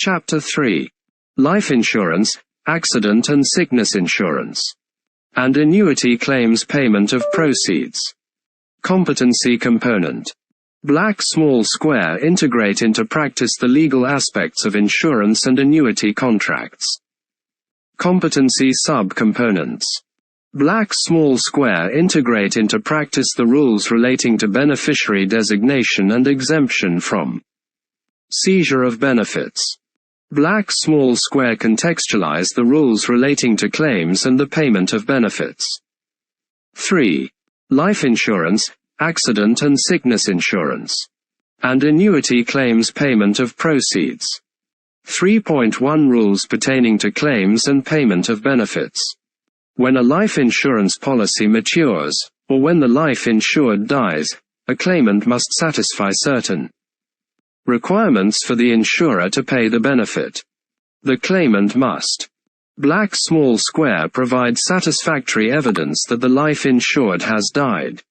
Chapter 3. Life insurance, accident and sickness insurance, and annuity claims payment of proceeds. Competency component. Black small square integrate into practice the legal aspects of insurance and annuity contracts. Competency sub-components. Black small square integrate into practice the rules relating to beneficiary designation and exemption from seizure of benefits. Black small square contextualize the rules relating to claims and the payment of benefits. 3. Life insurance, accident and sickness insurance, and annuity claims payment of proceeds. 3.1 Rules pertaining to claims and payment of benefits. When a life insurance policy matures, or when the life insured dies, a claimant must satisfy certain requirements for the insurer to pay the benefit. The claimant must black small square provide satisfactory evidence that the life insured has died.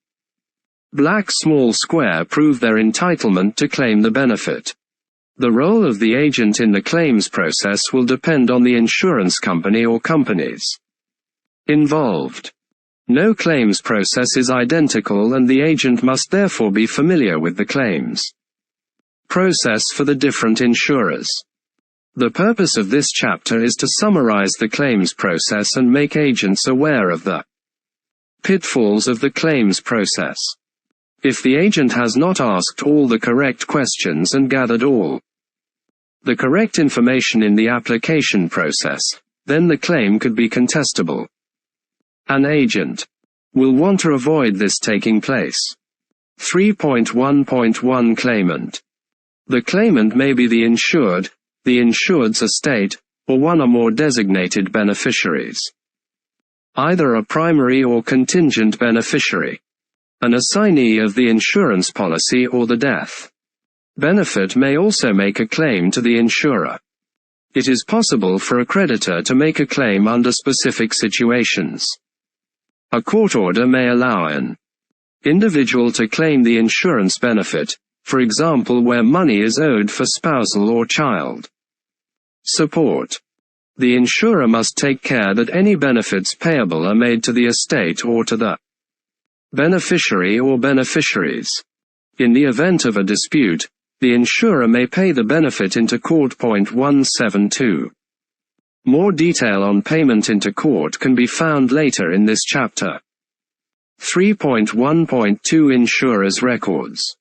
Black small square prove their entitlement to claim the benefit. The role of the agent in the claims process will depend on the insurance company or companies involved. No claims process is identical and the agent must therefore be familiar with the claims process for the different insurers. The purpose of this chapter is to summarize the claims process and make agents aware of the pitfalls of the claims process. If the agent has not asked all the correct questions and gathered all the correct information in the application process, then the claim could be contestable. An agent will want to avoid this taking place. 3.1.1 Claimant. The claimant may be the insured, the insured's estate, or one or more designated beneficiaries. Either a primary or contingent beneficiary, an assignee of the insurance policy or the death benefit may also make a claim to the insurer. It is possible for a creditor to make a claim under specific situations. A court order may allow an individual to claim the insurance benefit, for example where money is owed for spousal or child support. The insurer must take care that any benefits payable are made to the estate or to the beneficiary or beneficiaries. In the event of a dispute, the insurer may pay the benefit into court. 172. More detail on payment into court can be found later in this chapter. 3.1.2 Insurers' records.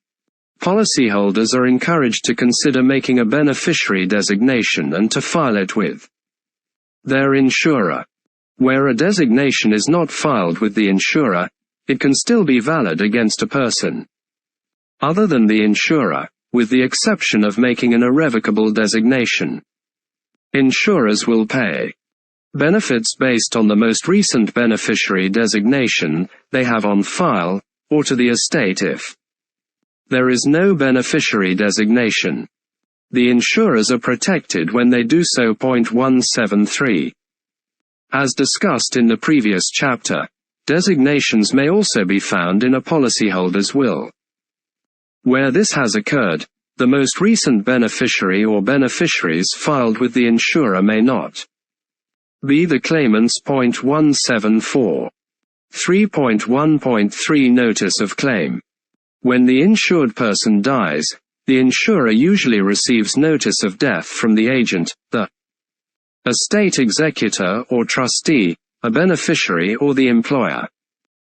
Policyholders are encouraged to consider making a beneficiary designation and to file it with their insurer. Where a designation is not filed with the insurer, it can still be valid against a person other than the insurer, with the exception of making an irrevocable designation. Insurers will pay benefits based on the most recent beneficiary designation they have on file, or to the estate if there is no beneficiary designation. The insurers are protected when they do so. 173. As discussed in the previous chapter, designations may also be found in a policyholder's will. Where this has occurred, the most recent beneficiary or beneficiaries filed with the insurer may not be the claimant's. 174. 3.1.3 Notice of claim. When the insured person dies, the insurer usually receives notice of death from the agent, the estate executor or trustee, a beneficiary or the employer.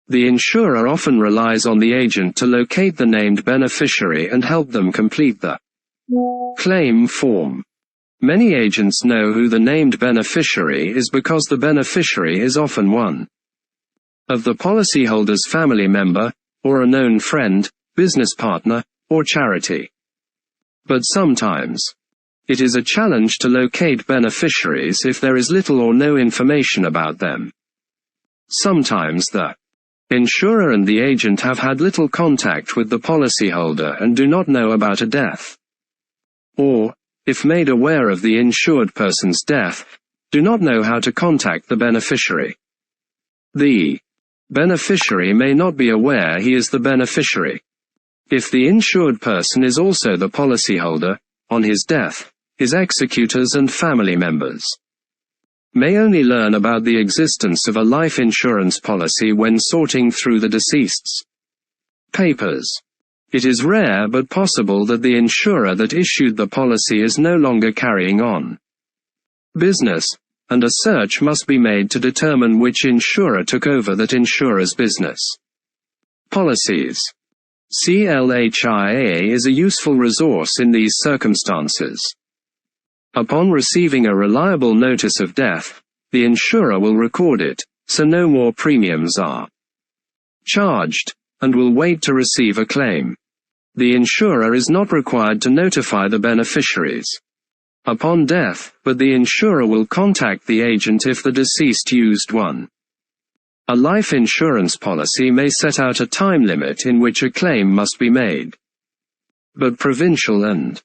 The insurer often relies on the agent to locate the named beneficiary and help them complete the claim form. Many agents know who the named beneficiary is because the beneficiary is often one of the policyholder's family member, or a known friend, business partner, or charity. But sometimes it is a challenge to locate beneficiaries if there is little or no information about them. Sometimes the insurer and the agent have had little contact with the policyholder and do not know about a death. Or, if made aware of the insured person's death, do not know how to contact the beneficiary. The beneficiary may not be aware he is the beneficiary. If the insured person is also the policyholder, on his death, his executors and family members may only learn about the existence of a life insurance policy when sorting through the deceased's papers. It is rare but possible that the insurer that issued the policy is no longer carrying on business, and a search must be made to determine which insurer took over that insurer's business. Policies. CLHIA is a useful resource in these circumstances. Upon receiving a reliable notice of death, the insurer will record it, so no more premiums are charged, and will wait to receive a claim. The insurer is not required to notify the beneficiaries upon death, but the insurer will contact the agent if the deceased used one. A life insurance policy may set out a time limit in which a claim must be made. But provincial and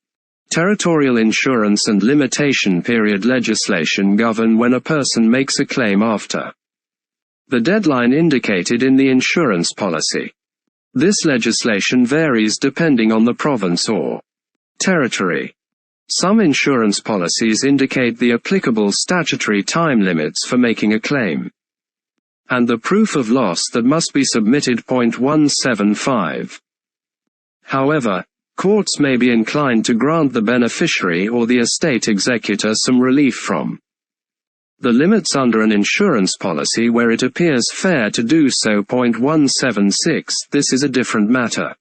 territorial insurance and limitation period legislation govern when a person makes a claim after the deadline indicated in the insurance policy. This legislation varies depending on the province or territory. Some insurance policies indicate the applicable statutory time limits for making a claim, and the proof of loss that must be submitted. 175. However, courts may be inclined to grant the beneficiary or the estate executor some relief from the limits under an insurance policy where it appears fair to do so. 176. This is a different matter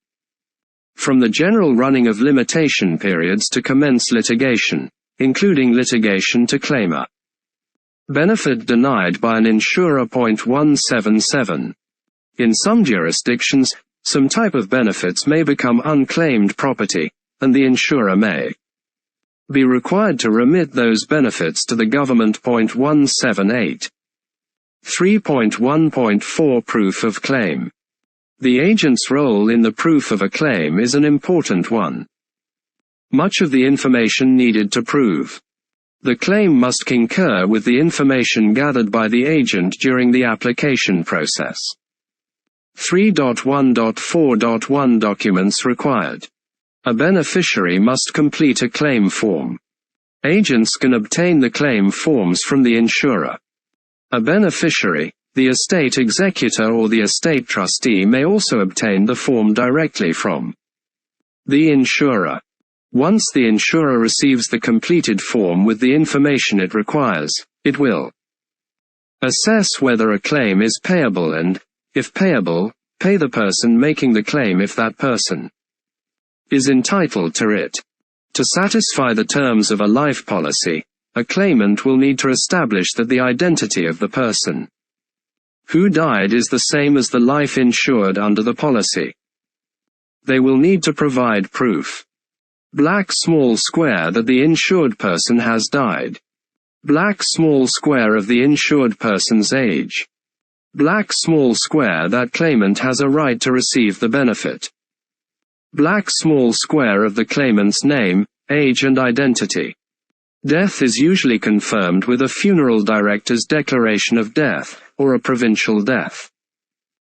from the general running of limitation periods to commence litigation, including litigation to claim a benefit denied by an insurer. 177. In some jurisdictions, some type of benefits may become unclaimed property, and the insurer may be required to remit those benefits to the government. 178. 3.1.4 Proof of claim. The agent's role in the proof of a claim is an important one. Much of the information needed to prove the claim must concur with the information gathered by the agent during the application process. 3.1.4.1 Documents required. A beneficiary must complete a claim form. Agents can obtain the claim forms from the insurer. A beneficiary, the estate executor or the estate trustee may also obtain the form directly from the insurer. Once the insurer receives the completed form with the information it requires, it will assess whether a claim is payable and, if payable, pay the person making the claim if that person is entitled to it. To satisfy the terms of a life policy, a claimant will need to establish that the identity of the person who died is the same as the life insured under the policy. They will need to provide proof. Black small square that the insured person has died. Black small square of the insured person's age. Black small square that claimant has a right to receive the benefit. Black small square of the claimant's name, age and identity. Death is usually confirmed with a funeral director's declaration of death, or a provincial death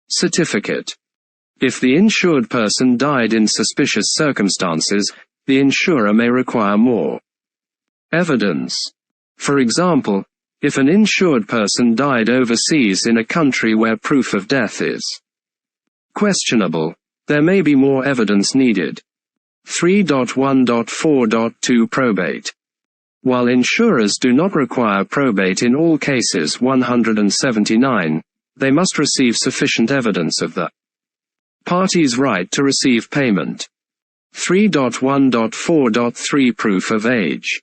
certificate. If the insured person died in suspicious circumstances, the insurer may require more evidence. For example, if an insured person died overseas in a country where proof of death is questionable, there may be more evidence needed. 3.1.4.2 Probate. While insurers do not require probate in all cases 179, they must receive sufficient evidence of the party's right to receive payment. 3.1.4.3 Proof of age.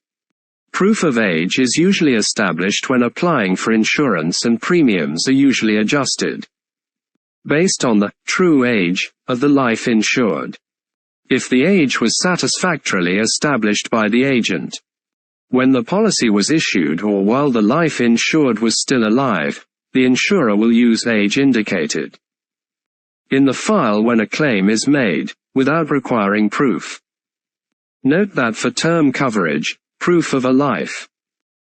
Proof of age is usually established when applying for insurance and premiums are usually adjusted based on the true age of the life insured. If the age was satisfactorily established by the agent when the policy was issued or while the life insured was still alive, the insurer will use age indicated in the file when a claim is made, without requiring proof. Note that for term coverage, proof of a life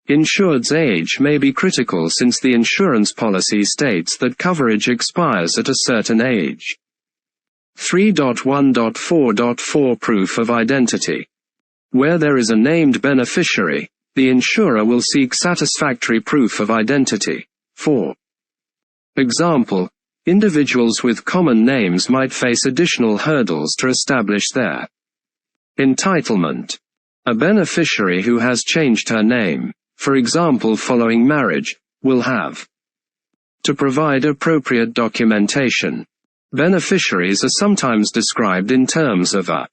insured's age may be critical since the insurance policy states that coverage expires at a certain age. 3.1.4.4 Proof of identity. Where there is a named beneficiary, the insurer will seek satisfactory proof of identity. For example, individuals with common names might face additional hurdles to establish their entitlement. A beneficiary who has changed her name, for example following marriage, will have to provide appropriate documentation. Beneficiaries are sometimes described in terms of a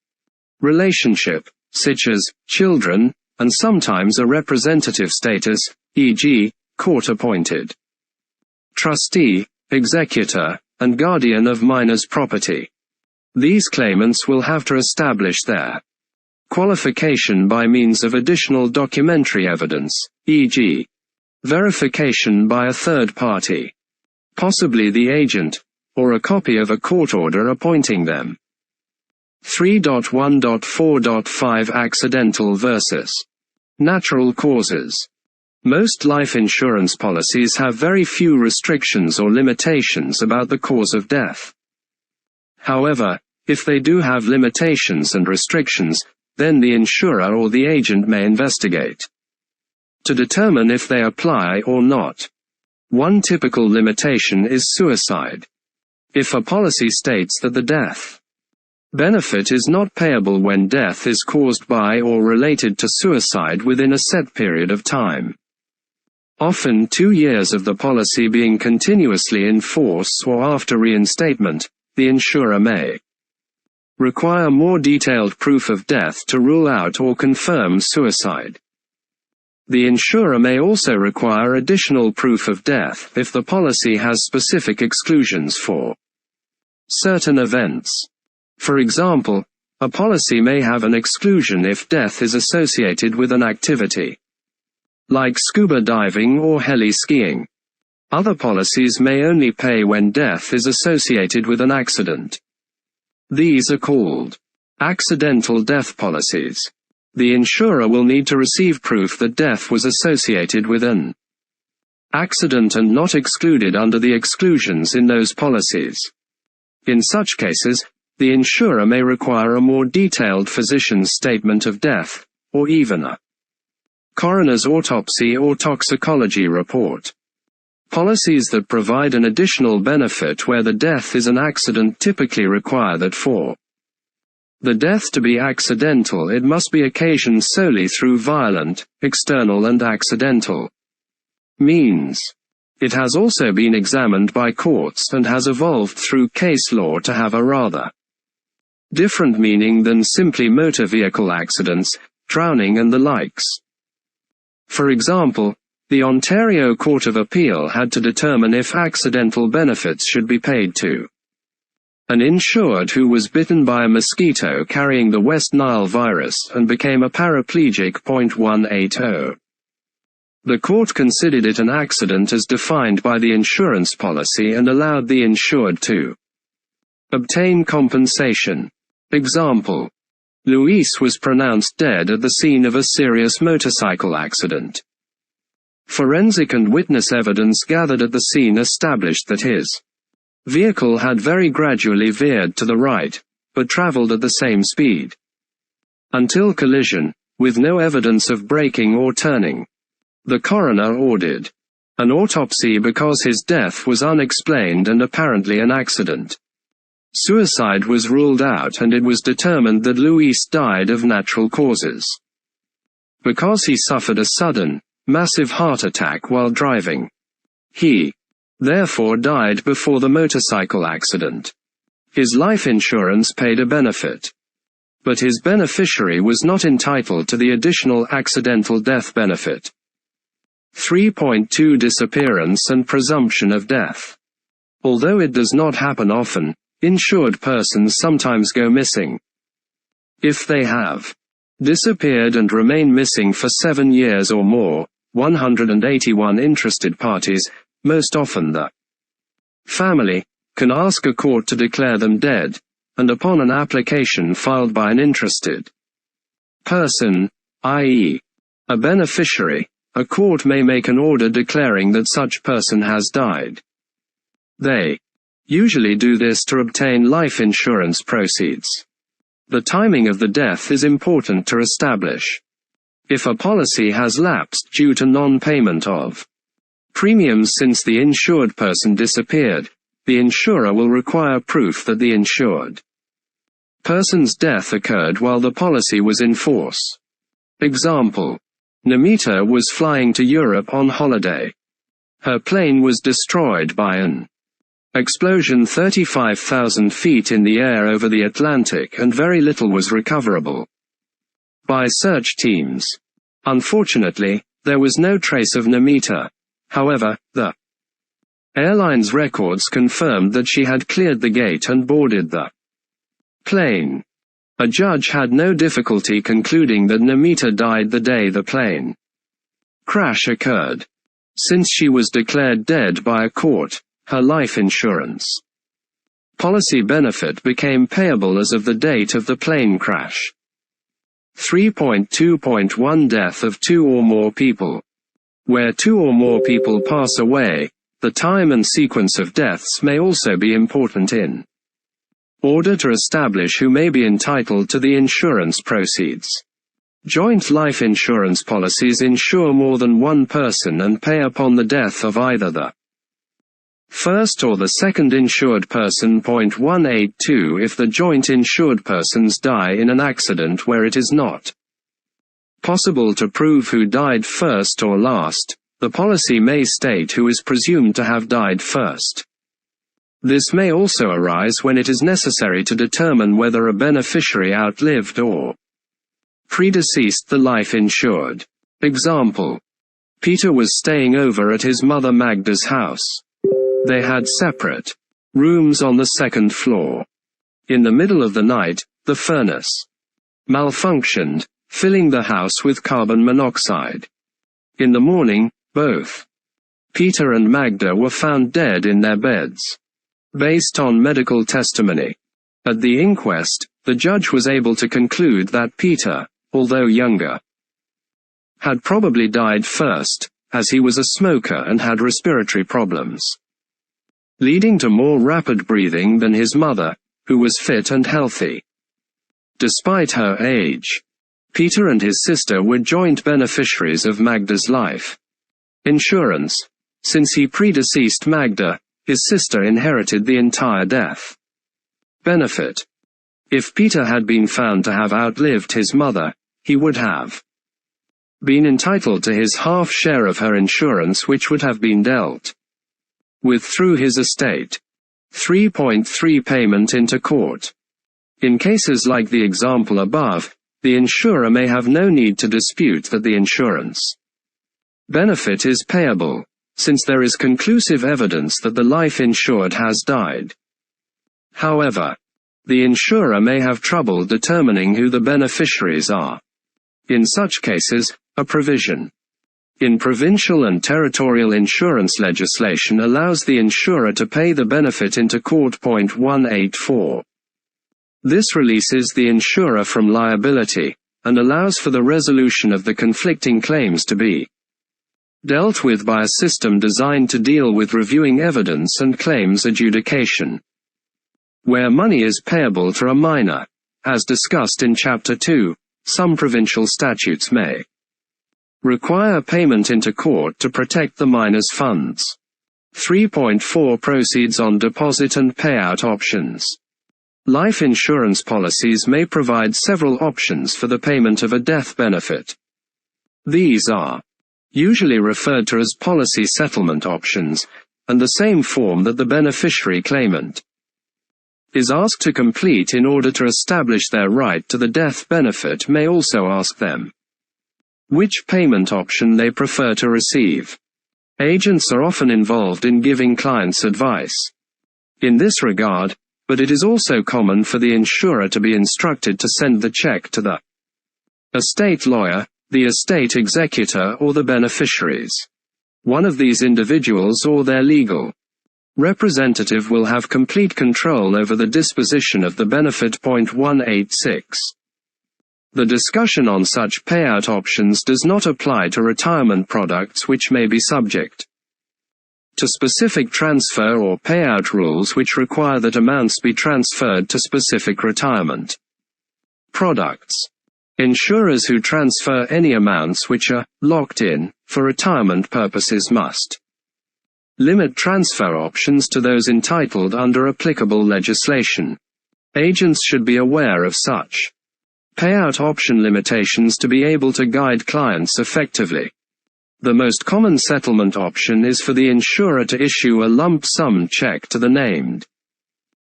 relationship, such as children, and sometimes a representative status, e.g., court-appointed trustee, executor, and guardian of minors' property. These claimants will have to establish their qualification by means of additional documentary evidence, e.g., verification by a third party, possibly the agent, or a copy of a court order appointing them. 3.1.4.5 Accidental versus natural causes. Most life insurance policies have very few restrictions or limitations about the cause of death. However, if they do have limitations and restrictions, then the insurer or the agent may investigate to determine if they apply or not. One typical limitation is suicide. If a policy states that the death benefit is not payable when death is caused by or related to suicide within a set period of time, often 2 years of the policy being continuously in force or after reinstatement, the insurer may require more detailed proof of death to rule out or confirm suicide. The insurer may also require additional proof of death if the policy has specific exclusions for certain events. For example, a policy may have an exclusion if death is associated with an activity like scuba diving or heli skiing. Other policies may only pay when death is associated with an accident. These are called accidental death policies. The insurer will need to receive proof that death was associated with an accident and not excluded under the exclusions in those policies. In such cases, the insurer may require a more detailed physician's statement of death, or even a coroner's autopsy or toxicology report. Policies that provide an additional benefit where the death is an accident typically require that for the death to be accidental it must be occasioned solely through violent, external and accidental means. It has also been examined by courts and has evolved through case law to have a rather different meaning than simply motor vehicle accidents, drowning and the likes. For example, the Ontario Court of Appeal had to determine if accidental benefits should be paid to an insured who was bitten by a mosquito carrying the West Nile virus and became a paraplegic. 180. The court considered it an accident as defined by the insurance policy and allowed the insured to obtain compensation. Example: Luis was pronounced dead at the scene of a serious motorcycle accident. Forensic and witness evidence gathered at the scene established that his vehicle had very gradually veered to the right, but traveled at the same speed until collision, with no evidence of braking or turning. The coroner ordered an autopsy because his death was unexplained and apparently an accident. Suicide was ruled out and it was determined that Luis died of natural causes because he suffered a sudden, massive heart attack while driving. He, therefore, died before the motorcycle accident. His life insurance paid a benefit, but his beneficiary was not entitled to the additional accidental death benefit. 3.2 Disappearance and presumption of death. Although it does not happen often, insured persons sometimes go missing. If they have disappeared and remain missing for 7 years or more, 181 interested parties, most often the family, can ask a court to declare them dead, and upon an application filed by an interested person, i.e., a beneficiary, a court may make an order declaring that such person has died. They usually do this to obtain life insurance proceeds. The timing of the death is important to establish. If a policy has lapsed due to non-payment of premiums since the insured person disappeared, the insurer will require proof that the insured person's death occurred while the policy was in force. Example: Namita was flying to Europe on holiday. Her plane was destroyed by an explosion 35,000 feet in the air over the Atlantic, and very little was recoverable by search teams. Unfortunately, there was no trace of Namita. However, the airline's records confirmed that she had cleared the gate and boarded the plane. A judge had no difficulty concluding that Namita died the day the plane crash occurred. Since she was declared dead by a court, her life insurance policy benefit became payable as of the date of the plane crash. 3.2.1 Death of two or more people. Where two or more people pass away, the time and sequence of deaths may also be important in order to establish who may be entitled to the insurance proceeds. Joint life insurance policies insure more than one person and pay upon the death of either the first or the second insured person. 182 If the joint insured persons die in an accident where it is not possible to prove who died first or last, the policy may state who is presumed to have died first. This may also arise when it is necessary to determine whether a beneficiary outlived or predeceased the life insured. Example: Peter was staying over at his mother Magda's house. They had separate rooms on the second floor. In the middle of the night, the furnace malfunctioned, filling the house with carbon monoxide. In the morning, both Peter and Magda were found dead in their beds. Based on medical testimony at the inquest, the judge was able to conclude that Peter, although younger, had probably died first, as he was a smoker and had respiratory problems, leading to more rapid breathing than his mother, who was fit and healthy. Despite her age, Peter and his sister were joint beneficiaries of Magda's life insurance. Since he predeceased Magda, his sister inherited the entire death benefit. If Peter had been found to have outlived his mother, he would have been entitled to his half share of her insurance, which would have been dealt with through his estate. 3.3 Payment into court. In cases like the example above, the insurer may have no need to dispute that the insurance benefit is payable, since there is conclusive evidence that the life insured has died. However, the insurer may have trouble determining who the beneficiaries are. In such cases, a provision in provincial and territorial insurance legislation allows the insurer to pay the benefit into court. 184. This releases the insurer from liability, and allows for the resolution of the conflicting claims to be dealt with by a system designed to deal with reviewing evidence and claims adjudication. Where money is payable to a minor, as discussed in Chapter 2, some provincial statutes may require payment into court to protect the minor's funds. 3.4 Proceeds on deposit and payout options. Life insurance policies may provide several options for the payment of a death benefit. These are usually referred to as policy settlement options, and the same form that the beneficiary claimant is asked to complete in order to establish their right to the death benefit may also ask them which payment option they prefer to receive. Agents are often involved in giving clients advice in this regard, but it is also common for the insurer to be instructed to send the check to the estate lawyer, the estate executor, or the beneficiaries. One of these individuals or their legal representative will have complete control over the disposition of the benefit. 186. The discussion on such payout options does not apply to retirement products, which may be subject to specific transfer or payout rules which require that amounts be transferred to specific retirement Products. Insurers who transfer any amounts which are locked in for retirement purposes must limit transfer options to those entitled under applicable legislation. Agents should be aware of such payout option limitations to be able to guide clients effectively. The most common settlement option is for the insurer to issue a lump sum check to the named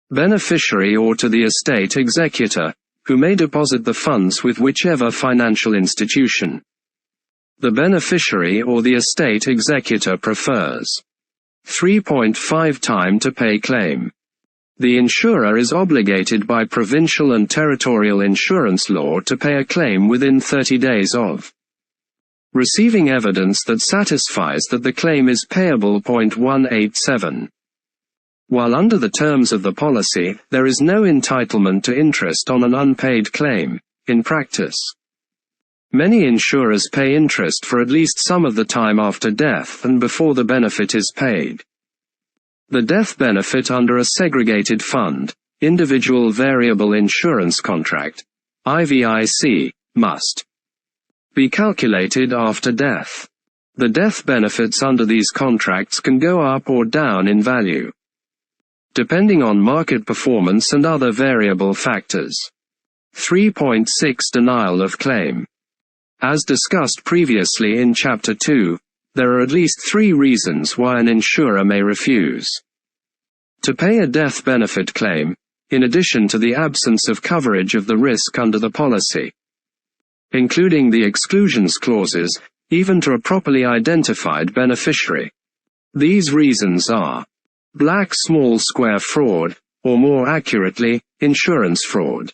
beneficiary or to the estate executor, who may deposit the funds with whichever financial institution the beneficiary or the estate executor prefers. 3.5 Time to pay claim. The insurer is obligated by provincial and territorial insurance law to pay a claim within 30 days of receiving evidence that satisfies that the claim is payable. 187. While under the terms of the policy, there is no entitlement to interest on an unpaid claim, in practice, many insurers pay interest for at least some of the time after death and before the benefit is paid. The death benefit under a segregated fund, individual variable insurance contract, IVIC, must be calculated after death. The death benefits under these contracts can go up or down in value, depending on market performance and other variable factors. 3.6 Denial of claim. As discussed previously in Chapter 2, there are at least 3 reasons why an insurer may refuse to pay a death benefit claim, in addition to the absence of coverage of the risk under the policy, including the exclusions clauses, even to a properly identified beneficiary. These reasons are black small square fraud, or more accurately, insurance fraud.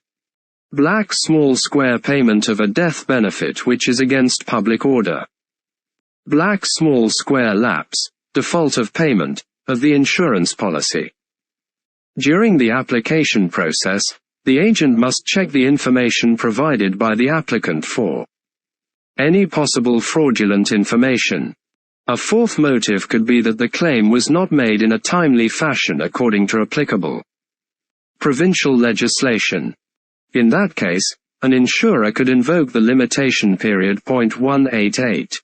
Black small square payment of a death benefit which is against public order. Black small square lapse, default of payment, of the insurance policy. During the application process, the agent must check the information provided by the applicant for any possible fraudulent information. A fourth motive could be that the claim was not made in a timely fashion according to applicable provincial legislation. In that case, an insurer could invoke the limitation period. 188.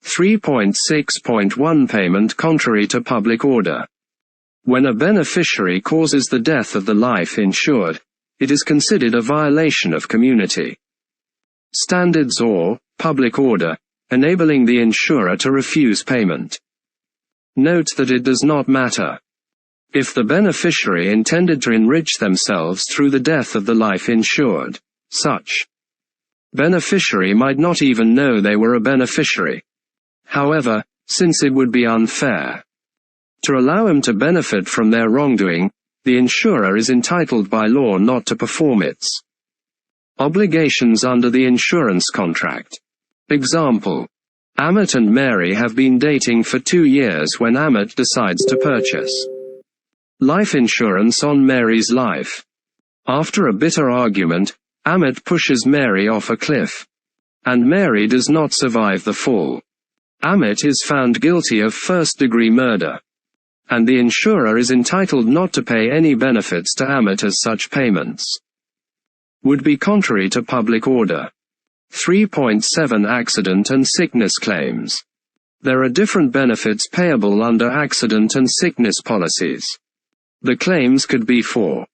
3.6.1 Payment contrary to public order. When a beneficiary causes the death of the life insured, it is considered a violation of community standards or public order, enabling the insurer to refuse payment. Note that it does not matter if the beneficiary intended to enrich themselves through the death of the life insured. Such beneficiary might not even know they were a beneficiary. However, since it would be unfair to allow him to benefit from their wrongdoing, the insurer is entitled by law not to perform its obligations under the insurance contract. Example: Amit and Mary have been dating for 2 years when Amit decides to purchase life insurance on Mary's life. After a bitter argument, Amit pushes Mary off a cliff, and Mary does not survive the fall. Amit is found guilty of first-degree murder, and the insurer is entitled not to pay any benefits to Amit, as such payments would be contrary to public order. 3.7 Accident and sickness claims. There are different benefits payable under accident and sickness policies. The claims could be for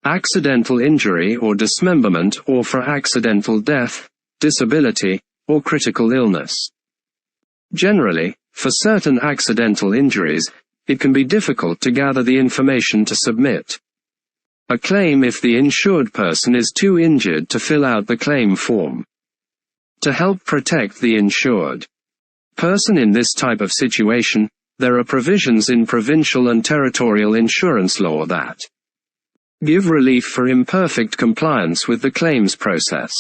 accidental injury or dismemberment, or for accidental death, disability, or critical illness. Generally, for certain accidental injuries, it can be difficult to gather the information to submit a claim if the insured person is too injured to fill out the claim form. To help protect the insured person in this type of situation, there are provisions in provincial and territorial insurance law that give relief for imperfect compliance with the claims process.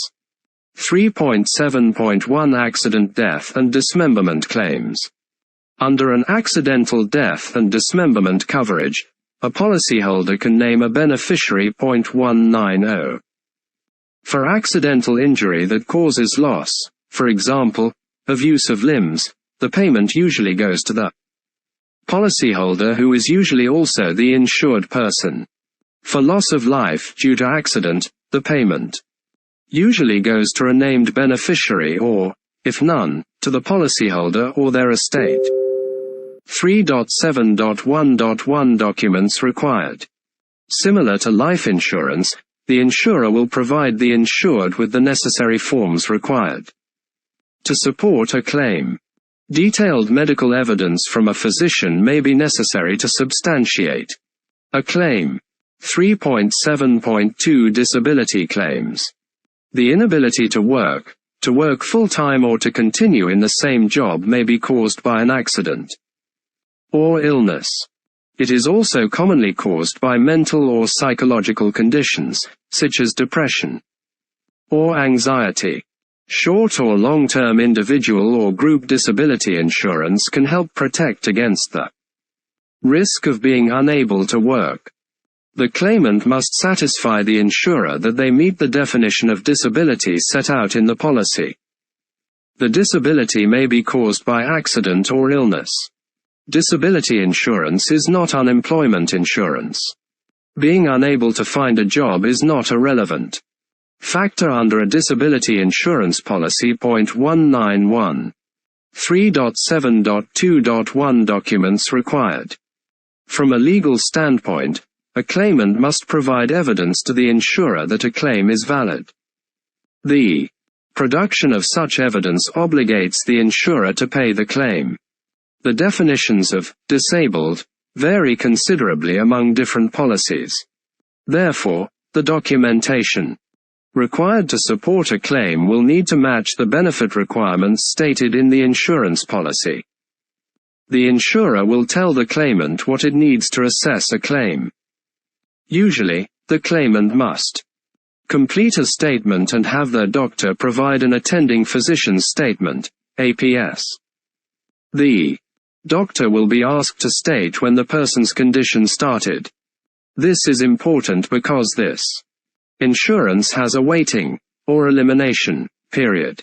3.7.1 Accident, death and dismemberment claims. Under an accidental death and dismemberment coverage, a policyholder can name a beneficiary. 190. For accidental injury that causes loss, for example, of use of limbs, the payment usually goes to the policyholder, who is usually also the insured person. For loss of life due to accident, the payment usually goes to a named beneficiary or, if none, to the policyholder or their estate. 3.7.1.1 Documents required. Similar to life insurance, the insurer will provide the insured with the necessary forms required. To support a claim, detailed medical evidence from a physician may be necessary to substantiate a claim. 3.7.2 Disability claims. The inability to work full-time or to continue in the same job may be caused by an accident or illness. It is also commonly caused by mental or psychological conditions, such as depression or anxiety. Short or long-term individual or group disability insurance can help protect against the risk of being unable to work. The claimant must satisfy the insurer that they meet the definition of disability set out in the policy. The disability may be caused by accident or illness. Disability insurance is not unemployment insurance. Being unable to find a job is not a relevant factor under a disability insurance policy. 191. 3.7.2.1 Documents required. From a legal standpoint, a claimant must provide evidence to the insurer that a claim is valid. The production of such evidence obligates the insurer to pay the claim. The definitions of disabled vary considerably among different policies. Therefore, the documentation required to support a claim will need to match the benefit requirements stated in the insurance policy. The insurer will tell the claimant what it needs to assess a claim. Usually, the claimant must complete a statement and have their doctor provide an attending physician's statement, APS. The doctor will be asked to state when the person's condition started. This is important because this insurance has a waiting or elimination period.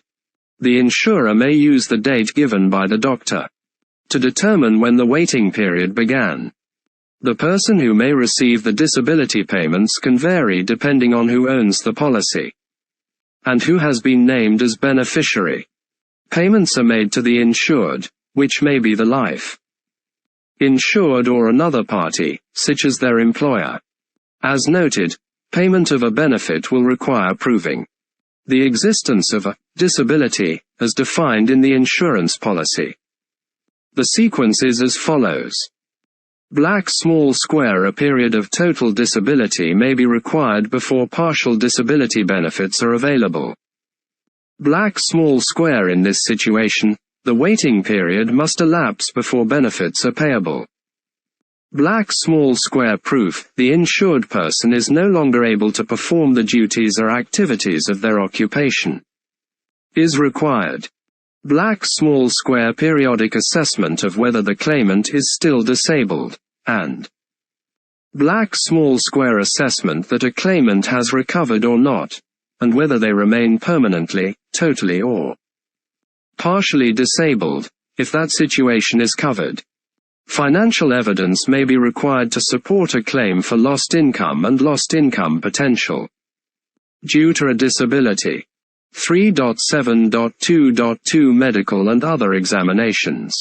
The insurer may use the date given by the doctor to determine when the waiting period began. The person who may receive the disability payments can vary depending on who owns the policy and who has been named as beneficiary. Payments are made to the insured, which may be the life insured or another party, such as their employer. As noted, payment of a benefit will require proving the existence of a disability, as defined in the insurance policy. The sequence is as follows. Black small square. A period of total disability may be required before partial disability benefits are available. Black small square. In this situation, the waiting period must elapse before benefits are payable. Black small square. Proof the insured person is no longer able to perform the duties or activities of their occupation is required. Black small square. Periodic assessment of whether the claimant is still disabled, and black small square. Assessment that a claimant has recovered or not, and whether they remain permanently, totally or partially disabled, if that situation is covered. Financial evidence may be required to support a claim for lost income and lost income potential due to a disability. 3.7.2.2 Medical and other examinations.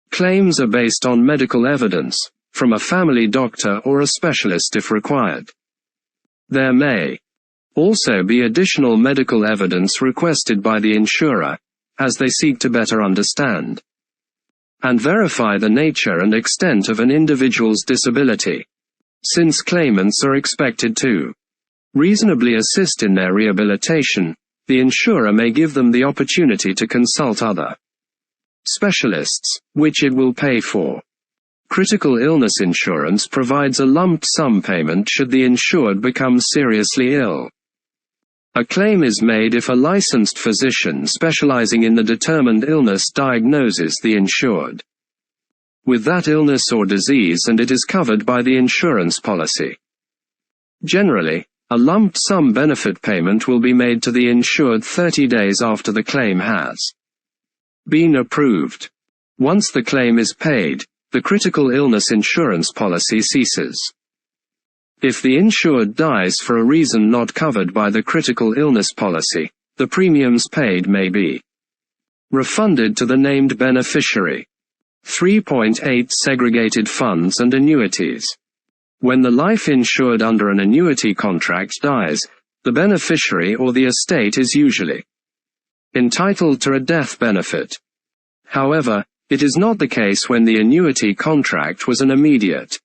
Claims are based on medical evidence from a family doctor or a specialist if required. There may also be additional medical evidence requested by the insurer, as they seek to better understand and verify the nature and extent of an individual's disability. Since claimants are expected to reasonably assist in their rehabilitation, the insurer may give them the opportunity to consult other specialists, which it will pay for. Critical illness insurance provides a lump sum payment should the insured become seriously ill. A claim is made if a licensed physician specializing in the determined illness diagnoses the insured with that illness or disease and it is covered by the insurance policy. Generally, a lump sum benefit payment will be made to the insured 30 days after the claim has been approved. Once the claim is paid, the critical illness insurance policy ceases. If the insured dies for a reason not covered by the critical illness policy, the premiums paid may be refunded to the named beneficiary. 3.8 Segregated funds and annuities. When the life insured under an annuity contract dies, the beneficiary or the estate is usually entitled to a death benefit. However, it is not the case when the annuity contract was an immediate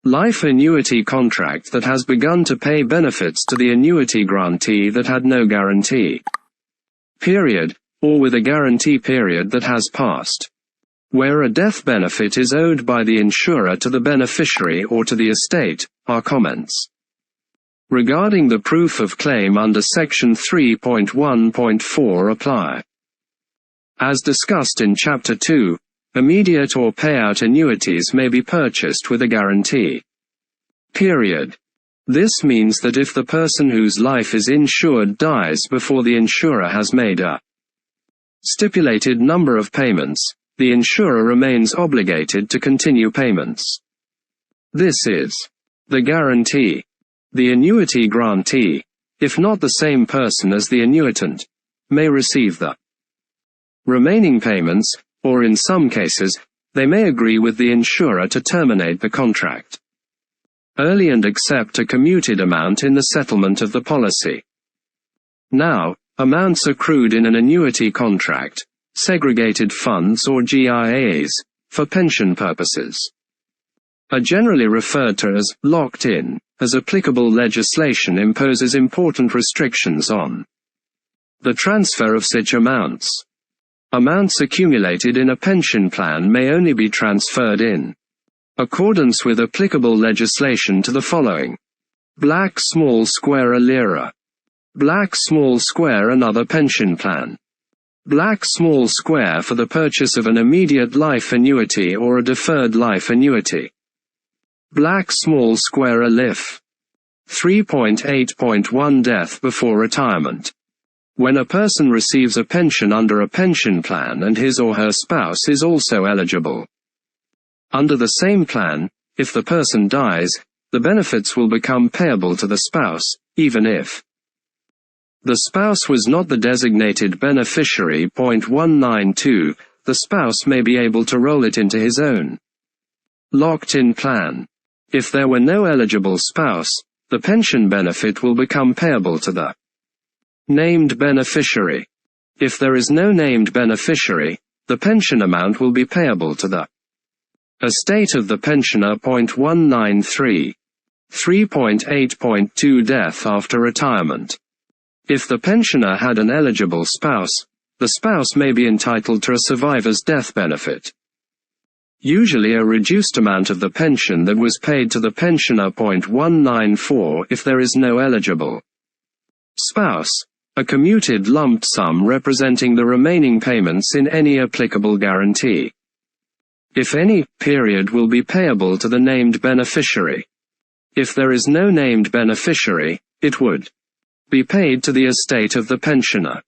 life annuity contract that has begun to pay benefits to the annuity grantee that had no guarantee period, or with a guarantee period that has passed, where a death benefit is owed by the insurer to the beneficiary or to the estate. Our comments regarding the proof of claim under Section 3.1.4 apply. As discussed in Chapter 2, immediate or payout annuities may be purchased with a guarantee period. This means that if the person whose life is insured dies before the insurer has made a stipulated number of payments, the insurer remains obligated to continue payments. This is the guarantee. The annuity grantee, if not the same person as the annuitant, may receive the remaining payments, or in some cases, they may agree with the insurer to terminate the contract early and accept a commuted amount in the settlement of the policy. Now, amounts accrued in an annuity contract, segregated funds or GIAs, for pension purposes, are generally referred to as locked in, as applicable legislation imposes important restrictions on the transfer of such amounts. Amounts accumulated in a pension plan may only be transferred in accordance with applicable legislation to the following: Black small square a lira, Black small square another pension plan, Black small square for the purchase of an immediate life annuity or a deferred life annuity, Black small square a LIF. 3.8.1 Death before retirement. When a person receives a pension under a pension plan and his or her spouse is also eligible under the same plan, if the person dies, the benefits will become payable to the spouse, even if the spouse was not the designated beneficiary. 192. The spouse may be able to roll it into his own locked-in plan. If there were no eligible spouse, the pension benefit will become payable to the named beneficiary. If there is no named beneficiary, the pension amount will be payable to the estate of the pensioner. 193. 3.8.2 Death after retirement. If the pensioner had an eligible spouse, the spouse may be entitled to a survivor's death benefit, usually a reduced amount of the pension that was paid to the pensioner. 194. If there is no eligible spouse, a commuted lump sum representing the remaining payments in any applicable guarantee, if any, period, will be payable to the named beneficiary. If there is no named beneficiary, it would be paid to the estate of the pensioner.